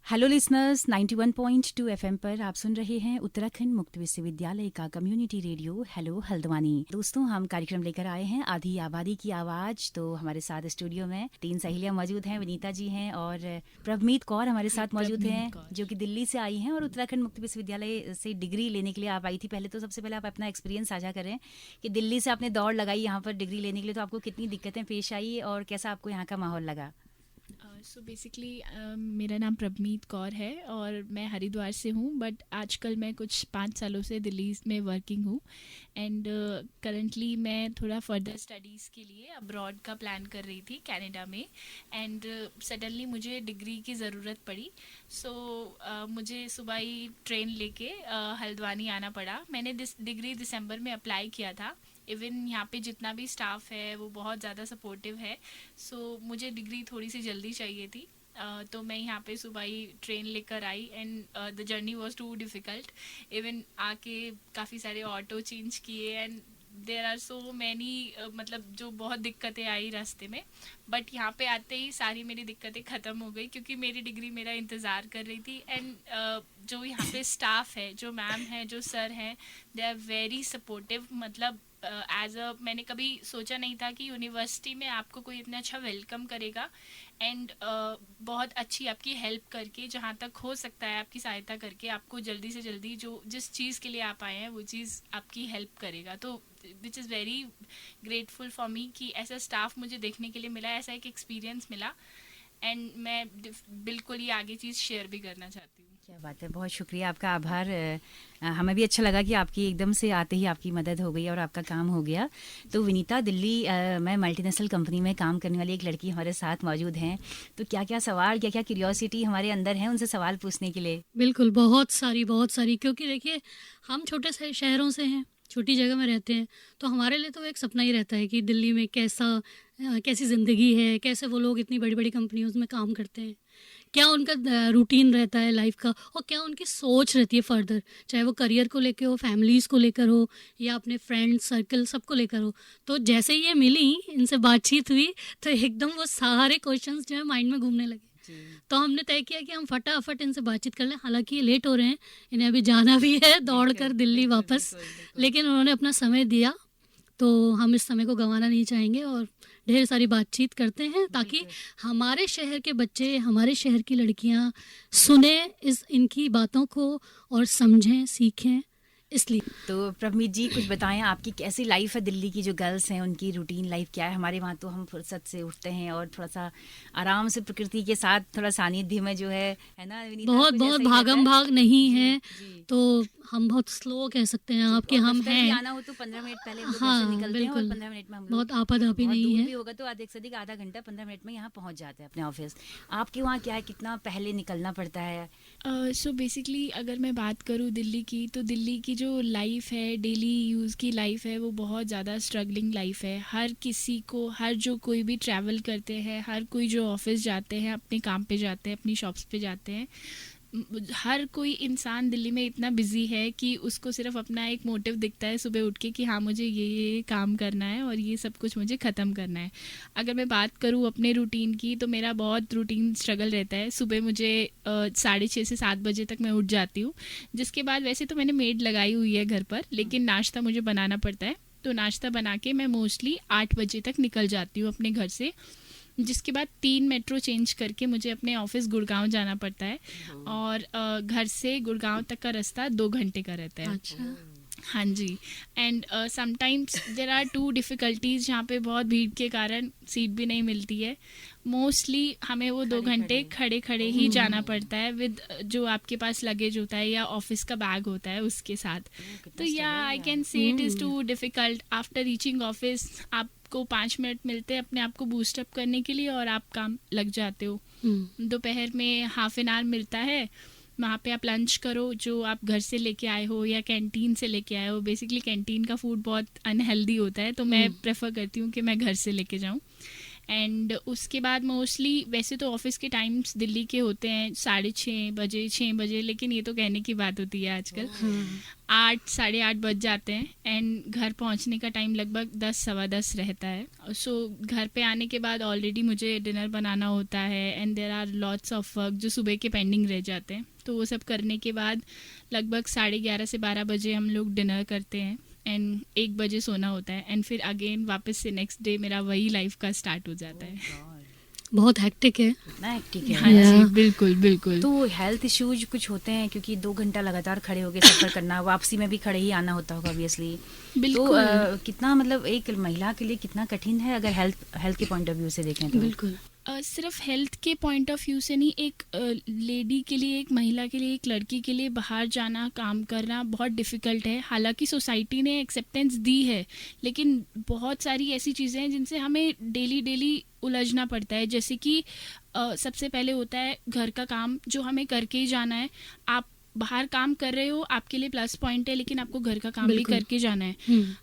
Hello listeners, 91.2 FM पर आप सुन रहे हैं उत्तराखंड मुक्त विश्वविद्यालय का कम्युनिटी रेडियो हेलो हल्द्वानी। दोस्तों, हम कार्यक्रम लेकर आए हैं आधी आबादी की आवाज। तो हमारे साथ स्टूडियो में 3 सहेलियां मौजूद हैं। विनीता जी हैं और प्रभमीत कौर हमारे साथ मौजूद हैं, जो कि दिल्ली से आई हैं और उत्तराखंड मुक्त विश्वविद्यालय से डिग्री लेने के लिए आप आई थी। पहले तो सबसे पहले आप अपना एक्सपीरियंस साझा करें कि दिल्ली से आपने दौड़ लगाई यहाँ पर डिग्री लेने के लिए, तो आपको कितनी दिक्कतें पेश आई और कैसा आपको यहाँ का माहौल लगा? सो बेसिकली मेरा नाम प्रभमीत कौर है और मैं हरिद्वार से हूँ, बट आजकल मैं कुछ 5 सालों से दिल्ली में वर्किंग हूँ एंड करंटली मैं थोड़ा फर्दर स्टडीज़ के लिए अब्रॉड का प्लान कर रही थी कनाडा में। एंड सडनली मुझे डिग्री की ज़रूरत पड़ी। सो मुझे सुबह ही ट्रेन लेके हल्द्वानी आना पड़ा। मैंने डिग्री दिसंबर में अप्लाई किया था। इवन यहाँ पे जितना भी स्टाफ है वो बहुत ज़्यादा सपोर्टिव है। सो मुझे डिग्री थोड़ी सी जल्दी चाहिए थी। तो मैं यहाँ पे सुबह ही ट्रेन लेकर आई and the journey was too difficult. Even आके काफ़ी सारे ऑटो चेंज किए and there are so many, मतलब जो बहुत दिक्कतें आई रास्ते में। बट यहाँ पे आते ही सारी मेरी दिक्कतें ख़त्म हो गई क्योंकि मेरी डिग्री मेरा इंतज़ार कर रही थी। एंड जो यहाँ पे स्टाफ है, जो मैम है, जो सर हैं, दे आर वेरी सपोर्टिव। मतलब मैंने कभी सोचा नहीं था कि यूनिवर्सिटी में आपको कोई इतना अच्छा वेलकम करेगा एंड बहुत अच्छी आपकी हेल्प करके, जहाँ तक हो सकता है आपकी सहायता करके, आपको जल्दी से जल्दी जो जिस चीज़ के लिए आप आए हैं वो चीज़ आपकी हेल्प करेगा। तो which is very grateful for me कि ऐसा स्टाफ मुझे देखने के लिए मिला, ऐसा एक एक्सपीरियंस मिला एंड मैं बिल्कुल ये आगे चीज़ शेयर भी करना चाहती हूँ। क्या बात है, बहुत शुक्रिया, आपका आभार। हमें भी अच्छा लगा कि आपकी एकदम से आते ही आपकी मदद हो गई और आपका काम हो गया। तो विनीता, दिल्ली में मल्टीनेशनल कंपनी में काम करने वाली एक लड़की हमारे साथ मौजूद हैं। तो क्या क्या सवाल, क्या क्या क्यूरियोसिटी हमारे अंदर है उनसे सवाल पूछने के लिए? बिल्कुल, बहुत सारी, क्योंकि देखिए हम छोटे से शहरों से हैं, छोटी जगह में रहते हैं, तो हमारे लिए तो एक सपना ही रहता है कि दिल्ली में कैसी ज़िंदगी है, कैसे वो लोग इतनी बड़ी बड़ी कंपनियों में काम करते हैं, क्या उनका रूटीन रहता है लाइफ का, और क्या उनकी सोच रहती है फर्दर, चाहे वो करियर को लेकर हो, फैमिलीज़ को लेकर हो, या अपने फ्रेंड सर्कल सबको लेकर हो। तो जैसे ही ये मिली, इनसे बातचीत हुई, तो एकदम वो सारे क्वेश्चंस जो है माइंड में घूमने लगे। तो हमने तय किया कि हम फटाफट इनसे बातचीत कर लें। हालांकि ये लेट हो रहे हैं, इन्हें अभी जाना भी है दौड़कर दिल्ली वापस, लेकिन उन्होंने अपना समय दिया, तो हम इस समय को गंवाना नहीं चाहेंगे और ढेर सारी बातचीत करते हैं ताकि हमारे शहर के बच्चे, हमारे शहर की लड़कियां सुने इनकी बातों को और समझें, सीखें। इसलिए तो प्रभमीत जी, कुछ बताएं, आपकी कैसी लाइफ है? दिल्ली की जो गर्ल्स हैं उनकी रूटीन लाइफ क्या है? हमारे वहाँ तो हम फुर्सत से उठते हैं और थोड़ा सा आराम से प्रकृति के साथ थोड़ा सानिध्य में जो है ना विनीता, बहुत कुछ बहुत ऐसा ही भागम रहता भाग नहीं जी, है। जी। तो हम बहुत स्लो कह सकते हैं आप कि और हम दफ्तर भी हैं। आना हो तो 15 मिनट पहले हम लोग घर से हाँ, निकलते हैं और बिल्कुल, 15 मिनट में हम लोग, बहुत आपाधापी बहुत नहीं दूर है। भी होगा तो अधिक से अधिक आधा घंटा 15 मिनट में यहाँ पहुँच जाते हैं अपने ऑफिस। आपके वहाँ क्या है, कितना पहले निकलना पड़ता है? सो बेसिकली अगर मैं बात करूँ दिल्ली की, तो दिल्ली की जो लाइफ है, डेली यूज़ की लाइफ है, वो बहुत ज़्यादा स्ट्रगलिंग लाइफ है। हर किसी को, हर जो कोई भी ट्रैवल करते हैं, हर कोई जो ऑफिस जाते हैं, अपने काम पे जाते हैं, अपनी शॉप्स पे जाते हैं, हर कोई इंसान दिल्ली में इतना बिजी है कि उसको सिर्फ अपना एक मोटिव दिखता है सुबह उठ के कि हाँ मुझे ये काम करना है और ये सब कुछ मुझे ख़त्म करना है। अगर मैं बात करूँ अपने रूटीन की, तो मेरा बहुत रूटीन स्ट्रगल रहता है। सुबह मुझे 6:30 से 7 बजे तक मैं उठ जाती हूँ, जिसके बाद वैसे तो मैंने मेड लगाई हुई है घर पर, लेकिन नाश्ता मुझे बनाना पड़ता है। तो नाश्ता बना के मैं मोस्टली 8 बजे तक निकल जाती हूँ अपने घर से, जिसके बाद 3 मेट्रो चेंज करके मुझे अपने ऑफिस गुड़गांव जाना पड़ता है और घर से गुड़गांव तक का रास्ता 2 घंटे का रहता है। अच्छा, हाँ जी। And sometimes there are 2 difficulties, जहाँ पे बहुत भीड़ के कारण सीट भी नहीं मिलती है। मोस्टली हमें वो 2 घंटे खड़े खड़े ही जाना पड़ता है विद जो आपके पास लगेज होता है या ऑफिस का बैग होता है उसके साथ। तो या I can say it is too difficult. After reaching office आपको 5 मिनट मिलते हैं अपने आप को बूस्ट अप करने के लिए और आप काम लग जाते हो। दोपहर में हाफ एन आवर मिलता है, वहाँ पे आप लंच करो जो आप घर से लेके आए हो या कैंटीन से लेके आए हो। बेसिकली कैंटीन का फूड बहुत अनहेल्दी होता है, तो मैं प्रेफर करती हूँ कि मैं घर से लेके जाऊँ। एंड उसके बाद मोस्टली वैसे तो ऑफिस के टाइम्स दिल्ली के होते हैं 6:30 बजे 6 बजे, लेकिन ये तो कहने की बात होती है आजकल 8 साढ़े 8 बज जाते हैं एंड घर पहुंचने का टाइम लगभग 10 सवा 10 रहता है। सो घर पे आने के बाद ऑलरेडी मुझे डिनर बनाना होता है and there are lots of work जो सुबह के पेंडिंग रह जाते हैं, तो वो सब करने के बाद लगभग 11:30 से 12 बजे हम लोग डिनर करते हैं एंड 1 बजे सोना होता है एंड फिर अगेन वापस से नेक्स्ट डे मेरा वही लाइफ का स्टार्ट हो जाता है। बहुत हेक्टिक है। इतना हेक्टिक है। हाँ जी, बिल्कुल बिल्कुल। तो हेल्थ इश्यूज कुछ होते हैं क्योंकि 2 घंटा लगातार खड़े होके सफर करना, वापसी में भी खड़े ही आना होता होगा ऑब्वियसली। बिल्कुल। तो कितना मतलब एक महिला के लिए कितना कठिन है अगर हेल्थ के पॉइंट ऑफ व्यू से देखें तो? बिल्कुल। सिर्फ हेल्थ के पॉइंट ऑफ व्यू से नहीं, एक लेडी के लिए, एक महिला के लिए, एक लड़की के लिए बाहर जाना, काम करना बहुत डिफ़िकल्ट है। हालांकि सोसाइटी ने एक्सेप्टेंस दी है, लेकिन बहुत सारी ऐसी चीज़ें हैं जिनसे हमें डेली उलझना पड़ता है। जैसे कि सबसे पहले होता है घर का काम जो हमें करके ही जाना है। आप बाहर काम कर रहे हो, आपके लिए प्लस पॉइंट है, लेकिन आपको घर का काम भी करके जाना है।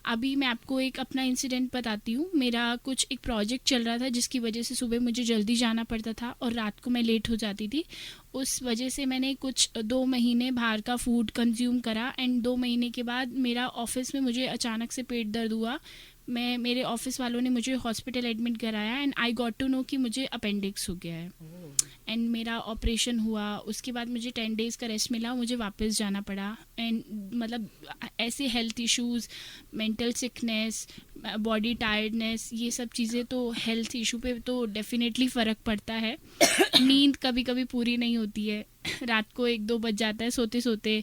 अभी मैं आपको एक अपना इंसिडेंट बताती हूँ। मेरा कुछ एक प्रोजेक्ट चल रहा था जिसकी वजह से सुबह मुझे जल्दी जाना पड़ता था और रात को मैं लेट हो जाती थी। उस वजह से मैंने कुछ 2 महीने बाहर का फूड कंज्यूम करा एंड 2 महीने के बाद मेरा ऑफिस में मुझे अचानक से पेट दर्द हुआ। मेरे ऑफिस वालों ने मुझे हॉस्पिटल एडमिट कराया and I got to know कि मुझे अपेंडिक्स हो गया है एंड मेरा ऑपरेशन हुआ। उसके बाद मुझे 10 डेज़ का रेस्ट मिला, मुझे वापस जाना पड़ा एंड मतलब ऐसे health issues, mental sickness, body tiredness, ये सब चीज़ें तो हेल्थ इशू पे तो डेफिनेटली फ़र्क पड़ता है। नींद कभी कभी पूरी नहीं होती है, रात को 1-2 बज जाता है सोते सोते,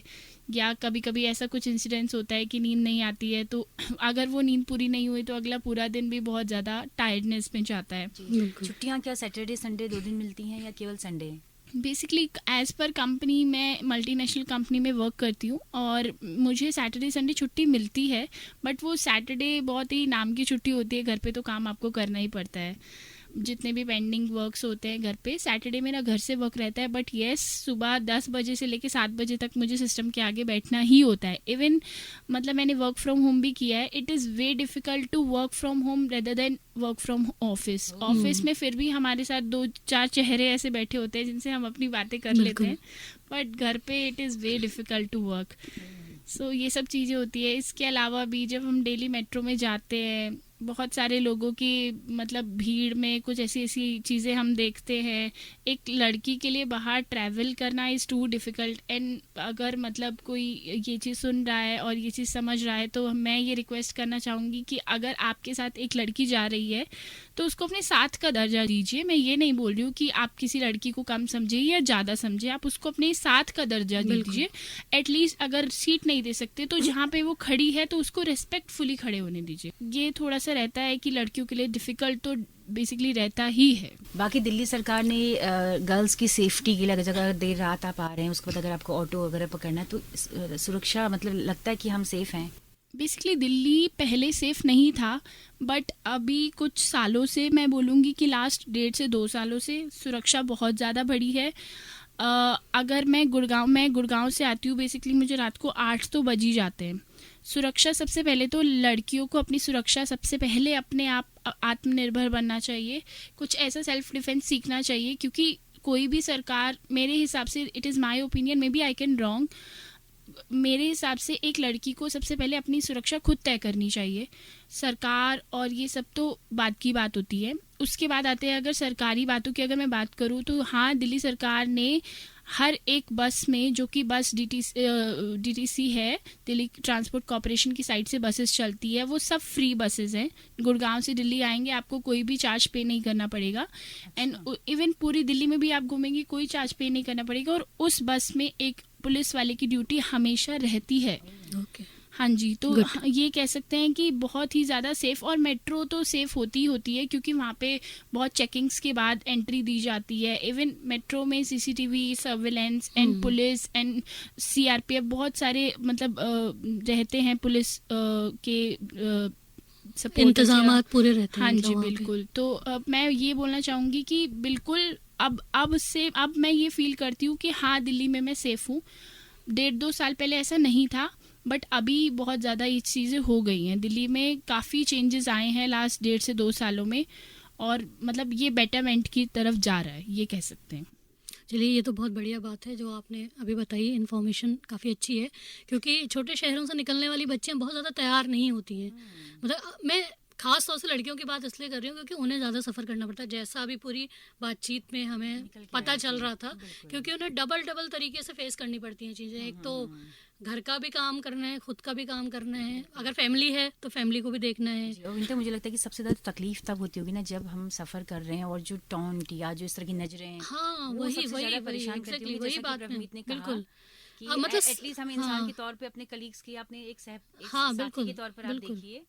या कभी कभी ऐसा कुछ इंसिडेंट्स होता है कि नींद नहीं आती है, तो अगर वो नींद पूरी नहीं हुई तो अगला पूरा दिन भी बहुत ज़्यादा टायर्डनेस में जाता है। छुट्टियाँ क्या सैटरडे संडे 2 दिन मिलती हैं या केवल Sunday? Basically as per company, मैं मल्टीनेशनल कंपनी में वर्क करती हूँ और मुझे सैटरडे संडे छुट्टी मिलती है, बट वो सैटरडे बहुत ही नाम की छुट्टी होती है। घर पे तो काम आपको करना ही पड़ता है, जितने भी पेंडिंग वर्क्स होते हैं घर पे। सैटरडे मेरा घर से वर्क रहता है, बट येस सुबह 10 बजे से लेकर 7 बजे तक मुझे सिस्टम के आगे बैठना ही होता है। इवन मतलब मैंने वर्क फ्रॉम होम भी किया है। It is way difficult to work from home rather than work from office. Office में फिर भी हमारे साथ 2-4 चेहरे ऐसे बैठे होते हैं जिनसे हम अपनी बातें कर लेते हैं, बट घर पे it is way difficult to work. So ये सब चीज़ें होती है। इसके अलावा भी जब हम डेली मेट्रो में जाते हैं, बहुत सारे लोगों की मतलब भीड़ में कुछ ऐसी ऐसी चीज़ें हम देखते हैं। एक लड़की के लिए बाहर ट्रैवल करना इज़ टू डिफ़िकल्ट एंड अगर मतलब कोई ये चीज़ सुन रहा है और ये चीज़ समझ रहा है तो मैं ये रिक्वेस्ट करना चाहूँगी कि अगर आपके साथ एक लड़की जा रही है तो उसको अपने साथ का दर्जा दीजिए। मैं ये नहीं बोल रही हूँ कि आप किसी लड़की को कम समझिए या ज़्यादा समझिए, आप उसको अपने साथ का दर्जा दीजिए। एटलीस्ट अगर सीट नहीं दे सकते तो जहाँ पे वो खड़ी है तो उसको रिस्पेक्टफुली खड़े होने दीजिए। ये थोड़ा सा रहता है कि लड़कियों के लिए डिफ़िकल्ट तो बेसिकली रहता ही है। बाकी दिल्ली सरकार ने गर्ल्स की सेफ्टी के लिए अगर देर रात आप आ रहे हैं, उसके बाद अगर आपको ऑटो वगैरह पकड़ना है तो सुरक्षा मतलब लगता है कि हम सेफ हैं? बेसिकली दिल्ली पहले सेफ़ नहीं था, बट अभी कुछ सालों से मैं बोलूँगी कि लास्ट 1.5 से 2 सालों से सुरक्षा बहुत ज़्यादा बढ़ी है। अगर मैं गुड़गांव से आती हूँ, बेसिकली मुझे रात को 8 तो बज ही जाते हैं। सुरक्षा सबसे पहले तो लड़कियों को अपनी सुरक्षा सबसे पहले अपने आप आत्मनिर्भर बनना चाहिए, कुछ ऐसा सेल्फ डिफेंस सीखना चाहिए, क्योंकि कोई भी सरकार मेरे हिसाब से, it is my opinion, maybe I can wrong, मेरे हिसाब से एक लड़की को सबसे पहले अपनी सुरक्षा खुद तय करनी चाहिए। सरकार और ये सब तो बात की बात होती है। उसके बाद आते हैं अगर सरकारी बातों की अगर मैं बात करूँ तो हाँ, दिल्ली सरकार ने हर एक बस में, जो कि बस DTC है, दिल्ली ट्रांसपोर्ट कॉरपोरेशन की साइड से बसेस चलती है, वो सब फ्री बसेस हैं। गुड़गांव से दिल्ली आएंगे आपको कोई भी चार्ज पे नहीं करना पड़ेगा एंड इवन पूरी दिल्ली में भी आप घूमेंगे कोई चार्ज पे नहीं करना पड़ेगा। और उस बस में एक पुलिस वाले की ड्यूटी हमेशा रहती है। हाँ जी, तो ये कह सकते हैं कि बहुत ही ज़्यादा सेफ़, और मेट्रो तो सेफ़ होती ही होती है क्योंकि वहाँ पे बहुत चेकिंग्स के बाद एंट्री दी जाती है। इवन मेट्रो में CCTV surveillance and police and CRPF बहुत सारे मतलब रहते हैं, पुलिस के इंतजामात पूरे रहते हैं। हाँ जी बिल्कुल। तो मैं ये बोलना चाहूँगी कि बिल्कुल अब मैं ये फील करती हूँ कि हाँ, दिल्ली में मैं सेफ़ हूँ। 1.5-2 साल पहले ऐसा नहीं था, बट अभी बहुत ज़्यादा ये चीज़ें हो गई हैं। दिल्ली में काफ़ी चेंजेस आए हैं लास्ट 1.5 से 2 सालों में, और मतलब ये बेटरमेंट की तरफ जा रहा है, ये कह सकते हैं। चलिए, ये तो बहुत बढ़िया बात है जो आपने अभी बताई, इन्फॉर्मेशन काफ़ी अच्छी है, क्योंकि छोटे शहरों से निकलने वाली बच्चियां बहुत ज़्यादा तैयार नहीं होती हैं। मतलब मैं खास तौर से लड़कियों की बात इसलिए कर रही हूँ क्योंकि उन्हें ज़्यादा सफ़र करना पड़ता है, जैसा अभी पूरी बातचीत में हमें निकल के पता आया चल कि रहा था, बिल्कुल। क्योंकि उन्हें डबल तरीके से फेस करनी पड़ती हैं चीज़ें। एक तो घर का भी काम करना है, खुद का भी काम करना है, अगर फैमिली है तो फैमिली को भी देखना है। जी, और विनीता मुझे लगता है कि सबसे ज़्यादा तकलीफ तब होती होगी ना जब हम सफ़र कर रहे हैं और जो टॉन्ट या जो इस तरह की नज़रें हाँ, वो वही सबसे वही ज़्यादा वही परेशान करती एग्जैक्टली होंगी, वही जैसा कि बात है, प्रभमीत ने कहा बिल्कुल। कि मतलब एटलीस्ट हम इंसान हाँ के तौर पे अपने कलीग्स की, अपने एक हाँ, साथी के बिल्कुल तौर पर आप बिल्कुल, देखिए।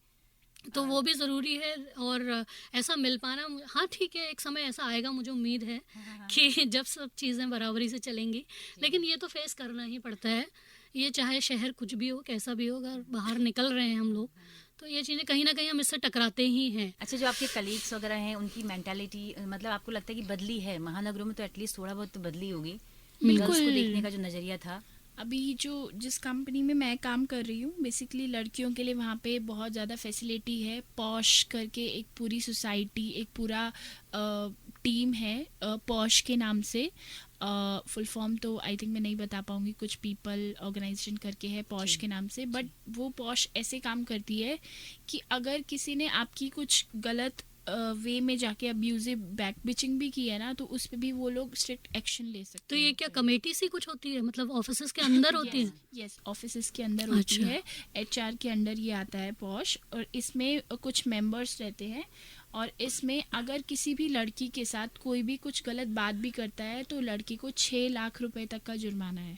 तो वो भी ज़रूरी है। और ऐसा मिल पाना, हाँ ठीक है, एक समय ऐसा आएगा, मुझे उम्मीद है कि जब सब चीज़ें बराबरी से चलेंगी, लेकिन ये तो फेस करना ही पड़ता है। ये चाहे शहर कुछ भी हो, कैसा भी हो, अगर बाहर निकल रहे हैं हम लोग, तो ये चीज़ें कहीं ना कहीं हम इससे टकराते ही हैं। अच्छा, जो आपके कलीग्स वगैरह हैं उनकी मेंटालिटी मतलब आपको लगता है कि बदली है? महानगरों में तो एटलीस्ट थोड़ा बहुत तो बदली होगी, गर्ल्स को देखने का जो नज़रिया था। अभी जिस कंपनी में मैं काम कर रही हूँ, बेसिकली लड़कियों के लिए वहाँ पे बहुत ज़्यादा फैसिलिटी है। पॉश करके एक पूरी सोसाइटी, एक पूरा टीम है पॉश के नाम से। फुल फॉर्म तो आई थिंक मैं नहीं बता पाऊँगी, कुछ पीपल ऑर्गेनाइजेशन करके है पॉश के नाम से। बट वो पॉश ऐसे काम करती है कि अगर किसी ने आपकी कुछ गलत वे में जाके अब्यूजिव बैक बिचिंग भी की है ना, तो उस पे भी वो लोग स्ट्रिक्ट एक्शन ले सकते तो हैं। ये क्या कमेटी सी कुछ होती है, मतलब ऑफिस के अंदर होती है? यस, ऑफिस के अंदर होती अच्छा। है। एचआर के अंडर ये आता है पॉश, और इसमें कुछ मेंबर्स रहते हैं। और इसमें अगर किसी भी लड़की के साथ कोई भी कुछ गलत बात भी करता है तो लड़की को 6 लाख रुपए तक का जुर्माना है।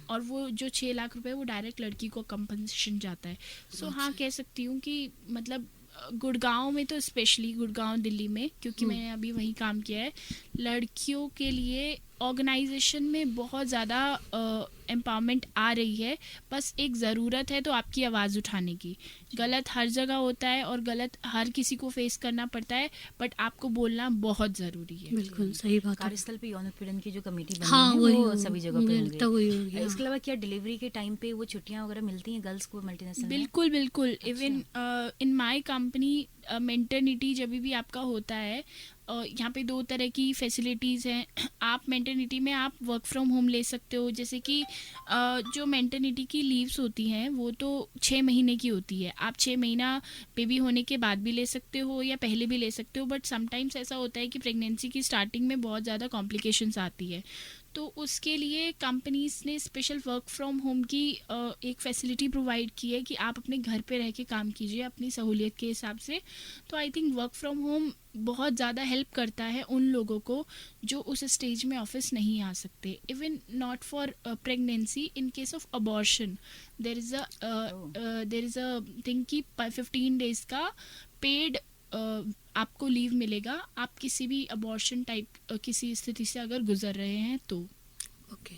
और वो जो 6 लाख रुपए वो डायरेक्ट लड़की को कंपनसेशन जाता है। सो हाँ, कह सकती हूँ कि मतलब गुड़गांव में तो स्पेशली, गुड़गांव दिल्ली में, क्योंकि मैंने अभी वहीं काम किया है, लड़कियों के लिए ऑर्गेनाइजेशन में बहुत ज़्यादा एम्पावरमेंट आ रही है। बस एक ज़रूरत है तो आपकी आवाज़ उठाने की। गलत हर जगह होता है और गलत हर किसी को फेस करना पड़ता है, बट आपको बोलना बहुत ज़रूरी है। बिल्कुल सही बात है। कार्यस्थल पे यौन उत्पीड़न की जो कमेटी बनी हाँ, है वही वो होगी, सभी जगह पे मुझे होंगे। लगता है वही होगी, इसके हाँ। अलावा क्या डिलीवरी के टाइम पे वो छुट्टियां वगैरह मिलती हैं गर्ल्स को मल्टीनेशनल में? बिल्कुल बिल्कुल। इवन इन माय कंपनी मेंटरनिटी जब भी आपका होता है, यहाँ पे 2 तरह की फैसिलिटीज़ हैं। आप मेंटरनिटी में आप वर्क फ्रॉम होम ले सकते हो। जैसे कि जो मेंटरनिटी की लीव्स होती हैं वो तो 6 महीने की होती है। आप 6 महीना बेबी होने के बाद भी ले सकते हो या पहले भी ले सकते हो। बट समटाइम्स ऐसा होता है कि प्रेगनेंसी की स्टार्टिंग में बहुत ज़्यादा कॉम्प्लिकेशंस आती है, तो उसके लिए कंपनीज ने स्पेशल वर्क फ्रॉम होम की एक फैसिलिटी प्रोवाइड की है कि आप अपने घर पे रह के काम कीजिए अपनी सहूलियत के हिसाब से। तो I think work from home बहुत ज़्यादा हेल्प करता है उन लोगों को जो उस स्टेज में ऑफिस नहीं आ सकते। Even not for pregnancy, in case of abortion there is a thing कि 15 डेज का पेड आपको लीव मिलेगा, आप किसी भी अबॉर्शन टाइप किसी स्थिति से अगर गुजर रहे हैं तो। ओके,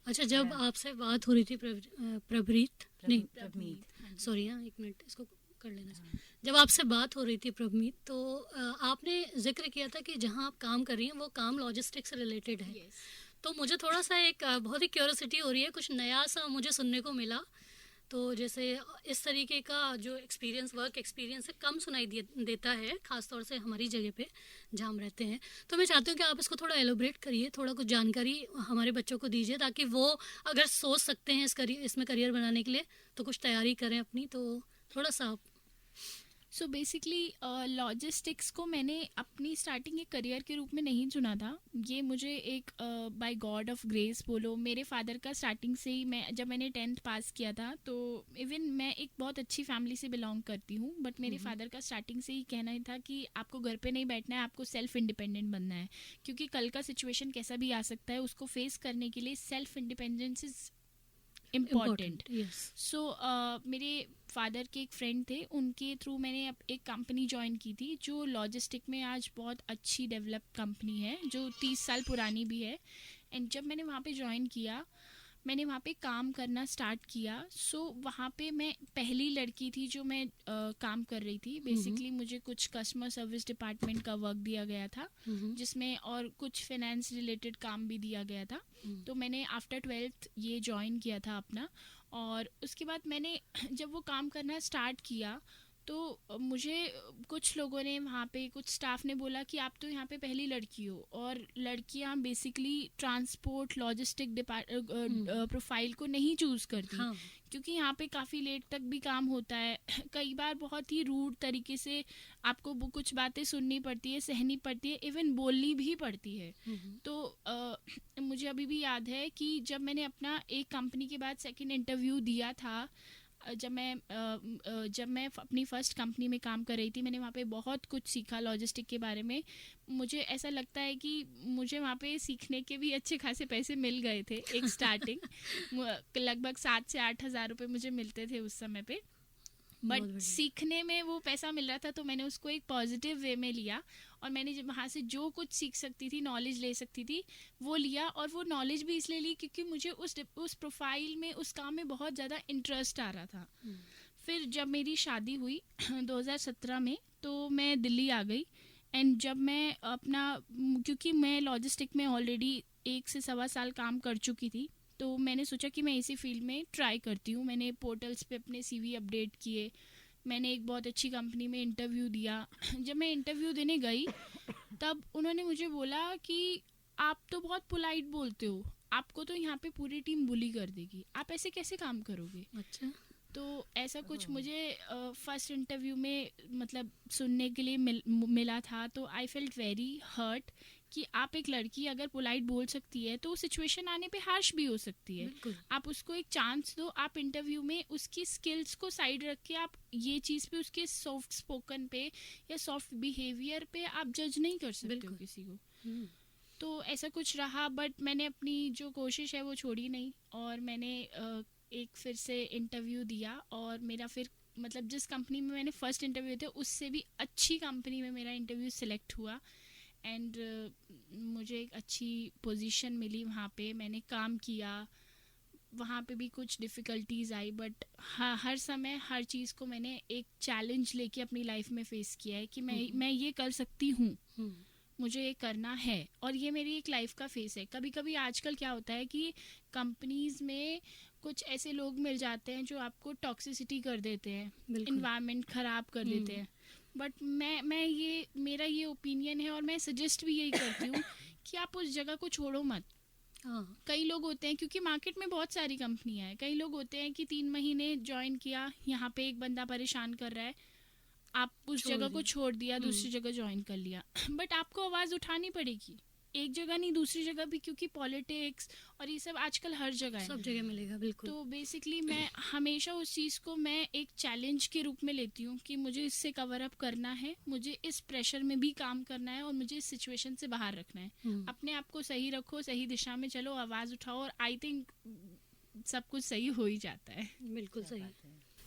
अच्छा, जब आपसे बात हो रही थी प्रभरीत नहीं प्रभमीत, सॉरी, हाँ एक मिनट, इसको कर लेना चाहिए। जब आपसे बात हो रही थी प्रभमीत, तो आपने जिक्र किया था कि जहाँ आप काम कर रही हैं वो काम लॉजिस्टिक्स से रिलेटेड है। तो मुझे थोड़ा सा एक बहुत ही क्यूरियोसिटी हो रही है, कुछ नया सा मुझे सुनने को मिला। तो जैसे इस तरीके का जो एक्सपीरियंस, वर्क एक्सपीरियंस है, कम सुनाई देता है, ख़ासतौर से हमारी जगह पे जहाँ हम रहते हैं। तो मैं चाहती हूँ कि आप इसको थोड़ा एलोब्रेट करिए, थोड़ा कुछ जानकारी हमारे बच्चों को दीजिए, ताकि वो अगर सोच सकते हैं इसमें करियर बनाने के लिए तो कुछ तैयारी करें अपनी। तो थोड़ा सा आप। सो बेसिकली लॉजिस्टिक्स को मैंने अपनी स्टार्टिंग एक करियर के रूप में नहीं चुना था। ये मुझे एक बाय गॉड ऑफ ग्रेस बोलो, मेरे फादर का स्टार्टिंग से ही, जब मैंने 10th पास किया था तो इवन मैं एक बहुत अच्छी फैमिली से बिलोंग करती हूँ, बट मेरे फादर का स्टार्टिंग से ही कहना ही था कि आपको घर पे नहीं बैठना है, आपको सेल्फ इंडिपेंडेंट बनना है, क्योंकि कल का सिचुएशन कैसा भी आ सकता है, उसको फेस करने के लिए सेल्फ इंडिपेंडेंस इज इम्पॉर्टेंट। सो मेरे फादर के एक फ्रेंड थे, उनके थ्रू मैंने एक कंपनी ज्वाइन की थी जो लॉजिस्टिक में आज बहुत अच्छी डेवलप कंपनी है, जो 30 साल पुरानी भी है। एंड जब मैंने वहाँ पे ज्वाइन किया, मैंने वहाँ पे काम करना स्टार्ट किया। सो वहाँ पे मैं पहली लड़की थी जो मैं काम कर रही थी। बेसिकली मुझे कुछ कस्टमर सर्विस डिपार्टमेंट का वर्क दिया गया था, जिसमें और कुछ फाइनेंस रिलेटेड काम भी दिया गया था। तो मैंने आफ्टर 12th ये ज्वाइन किया था अपना। और उसके बाद मैंने जब वो काम करना स्टार्ट किया तो मुझे कुछ लोगों ने वहाँ पे, कुछ स्टाफ ने बोला कि आप तो यहाँ पे पहली लड़की हो, और लड़कियाँ बेसिकली ट्रांसपोर्ट लॉजिस्टिक प्रोफाइल को नहीं चूज़ करती, हाँ क्योंकि यहाँ पे काफ़ी लेट तक भी काम होता है। कई बार बहुत ही रूड तरीके से आपको कुछ बातें सुननी पड़ती है, सहनी पड़ती है, इवन बोलनी भी पड़ती है। तो मुझे अभी भी याद है कि जब मैंने अपना एक कंपनी के बाद सेकंड इंटरव्यू दिया था, जब मैं अपनी फ़र्स्ट कंपनी में काम कर रही थी, मैंने वहाँ पे बहुत कुछ सीखा लॉजिस्टिक के बारे में। मुझे ऐसा लगता है कि मुझे वहाँ पे सीखने के भी अच्छे खासे पैसे मिल गए थे एक स्टार्टिंग लगभग 7 से 8 हज़ार रुपये मुझे मिलते थे उस समय पे। बट सीखने में वो पैसा मिल रहा था, तो मैंने उसको एक पॉजिटिव वे में लिया, और मैंने जब वहाँ से जो कुछ सीख सकती थी, नॉलेज ले सकती थी, वो लिया। और वो नॉलेज भी इसलिए ली क्योंकि मुझे उस प्रोफाइल में, उस काम में बहुत ज़्यादा इंटरेस्ट आ रहा था। फिर जब मेरी शादी हुई 2017 में, तो मैं दिल्ली आ गई। एंड जब मैं अपना, क्योंकि मैं लॉजिस्टिक में ऑलरेडी 1 से सवा साल काम कर चुकी थी, तो मैंने सोचा कि मैं इसी फील्ड में ट्राई करती हूँ। मैंने पोर्टल्स पे अपने CV अपडेट किए, मैंने एक बहुत अच्छी कंपनी में इंटरव्यू दिया। जब मैं इंटरव्यू देने गई, तब उन्होंने मुझे बोला कि आप तो बहुत पोलाइट बोलते हो, आपको तो यहाँ पे पूरी टीम बुली कर देगी, आप ऐसे कैसे काम करोगे। अच्छा। तो ऐसा कुछ मुझे फर्स्ट इंटरव्यू में मतलब सुनने के लिए मिला था। तो आई फेल्ट वेरी हर्ट कि आप एक लड़की अगर पोलाइट बोल सकती है, तो सिचुएशन आने पे हार्श भी हो सकती है। आप उसको एक चांस दो, आप इंटरव्यू में उसकी स्किल्स को साइड रख के आप ये चीज़ पे, उसके सॉफ्ट स्पोकन पे या सॉफ्ट बिहेवियर पे आप जज नहीं कर सकते हो किसी को। तो ऐसा कुछ रहा, बट मैंने अपनी जो कोशिश है वो छोड़ी नहीं, और मैंने एक फिर से इंटरव्यू दिया, और मेरा फिर मतलब जिस कंपनी में मैंने फर्स्ट इंटरव्यू दिया उससे भी अच्छी कंपनी में मेरा इंटरव्यू सिलेक्ट हुआ। एंड मुझे एक अच्छी पोजीशन मिली वहाँ पे, मैंने काम किया। वहाँ पे भी कुछ डिफ़िकल्टीज़ आई, बट हर समय हर चीज़ को मैंने एक चैलेंज लेके अपनी लाइफ में फेस किया है कि मैं ये कर सकती हूँ, मुझे ये करना है, और ये मेरी एक लाइफ का फेस है। कभी कभी आजकल क्या होता है कि कंपनीज़ में कुछ ऐसे लोग मिल जाते हैं जो आपको टॉक्सिसिटी कर देते हैं, इन्वायरमेंट ख़राब कर देते हैं। बट मेरा ये ओपिनियन है, और मैं सजेस्ट भी यही करती हूँ कि आप उस जगह को छोड़ो मत। कई लोग होते हैं, क्योंकि मार्केट में बहुत सारी कंपनियां हैं, कई लोग होते हैं कि 3 महीने ज्वाइन किया, यहाँ पे एक बंदा परेशान कर रहा है, आप उस जगह को छोड़ दिया, दूसरी जगह ज्वाइन कर लिया। बट आपको आवाज़ उठानी पड़ेगी, एक जगह नहीं दूसरी जगह भी, क्योंकि पॉलिटिक्स और ये सब आजकल हर जगह है, सब जगह मिलेगा। बिल्कुल। तो बेसिकली मैं हमेशा उस चीज़ को मैं एक चैलेंज के रूप में लेती हूँ कि मुझे इससे कवर अप करना है, मुझे इस प्रेशर में भी काम करना है, और मुझे इस सिचुएशन से बाहर रखना है। अपने आप को सही रखो, सही दिशा में चलो, आवाज़ उठाओ, और आई थिंक सब कुछ सही हो ही जाता है। बिल्कुल सही।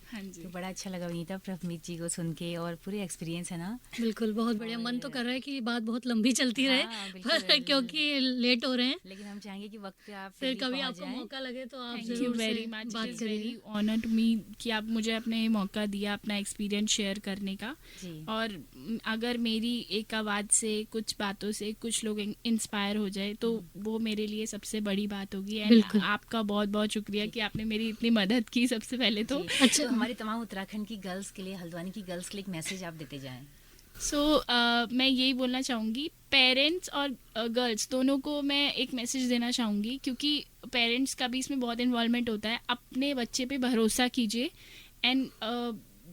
हाँ जी। तो बड़ा अच्छा लगा वनीता प्रभमीत जी को सुन के, और पूरे एक्सपीरियंस है ना। बिल्कुल, बहुत बढ़िया। मन तो कर रहा है कि बात बहुत लंबी चलती रहे, पर क्योंकि लेट हो रहे हैं, लेकिन हम चाहेंगे कि वक्त पे आप फिर कभी आपको मौका लगे तो आप थैंक यू जरूर वेरी से मच, बात इट इज़ करिए। वेरी ऑनर टू मी कि आप मुझे अपने मौका दिया अपना एक्सपीरियंस शेयर करने का। और अगर मेरी एक आवाज़ से, कुछ बातों से कुछ लोग इंस्पायर हो जाए, तो वो मेरे लिए सबसे बड़ी बात होगी। एंड आपका बहुत बहुत शुक्रिया कि आपने मेरी इतनी मदद की सबसे पहले तो। अच्छा, हमारी तमाम उत्तराखंड की गर्ल्स के लिए, हल्द्वानी की गर्ल्स के लिए एक मैसेज आप देते जाएं। मैं यही बोलना चाहूँगी, पेरेंट्स और गर्ल्स दोनों को मैं एक मैसेज देना चाहूँगी, क्योंकि पेरेंट्स का भी इसमें बहुत इन्वॉल्वमेंट होता है। अपने बच्चे पे भरोसा कीजिए, एंड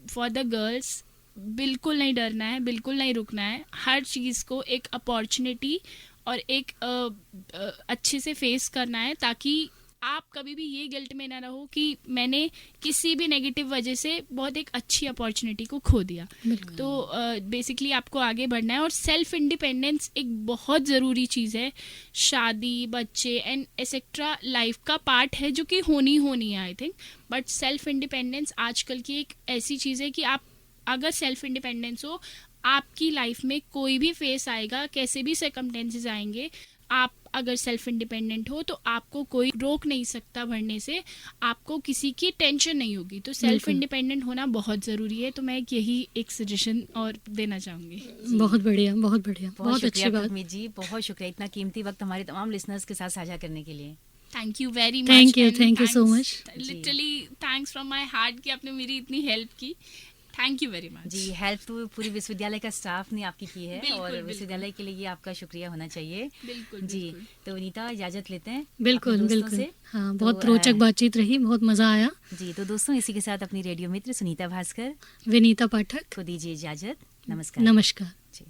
फॉर द गर्ल्स बिल्कुल नहीं डरना है, बिल्कुल नहीं रुकना है। हर चीज़ को एक अपॉर्चुनिटी और एक अच्छे से फेस करना है, ताकि आप कभी भी ये गिल्ट में ना रहो कि मैंने किसी भी नेगेटिव वजह से बहुत एक अच्छी अपॉर्चुनिटी को खो दिया। तो बेसिकली आपको आगे बढ़ना है, और सेल्फ इंडिपेंडेंस एक बहुत ज़रूरी चीज़ है। शादी, बच्चे एंड एक्सेट्रा लाइफ का पार्ट है, जो कि होनी है I think. But self independence आजकल की एक ऐसी चीज़ है कि आप अगर सेल्फ इंडिपेंडेंस हो, आपकी लाइफ में कोई भी फेस आएगा, कैसे भी सर्कमस्टेंसेस आएंगे, आप अगर सेल्फ इंडिपेंडेंट हो तो आपको कोई रोक नहीं सकता बढ़ने से, आपको किसी की टेंशन नहीं होगी। तो सेल्फ इंडिपेंडेंट होना बहुत ज़रूरी है। तो मैं यही एक सजेशन और देना चाहूँगी। बहुत बढ़िया, बहुत बढ़िया, बहुत अच्छी बात जी, बहुत शुक्रिया इतना कीमती वक्त हमारे तमाम लिसनर्स के साथ साझा करने के लिए। Thank you very much. Thank you so much. Literally thanks from my heart कि आपने मेरी इतनी हेल्प की। Thank you very much. जी, हेल्प तो पूरी विश्वविद्यालय का स्टाफ ने आपकी की है बिल्कुल, और बिल्कुल। विश्वविद्यालय के लिए ये आपका शुक्रिया होना चाहिए। बिल्कुल जी, बिल्कुल। तो नीता इजाजत लेते हैं बिल्कुल अपने दोस्तों बिल्कुल। से। हाँ, तो, बहुत रोचक बातचीत रही, बहुत मज़ा आया। जी, तो दोस्तों इसी के साथ अपनी रेडियो मित्र सुनीता भास्कर विनीता पाठक, को दीजिए इजाजत। नमस्कार। नमस्कार। जी।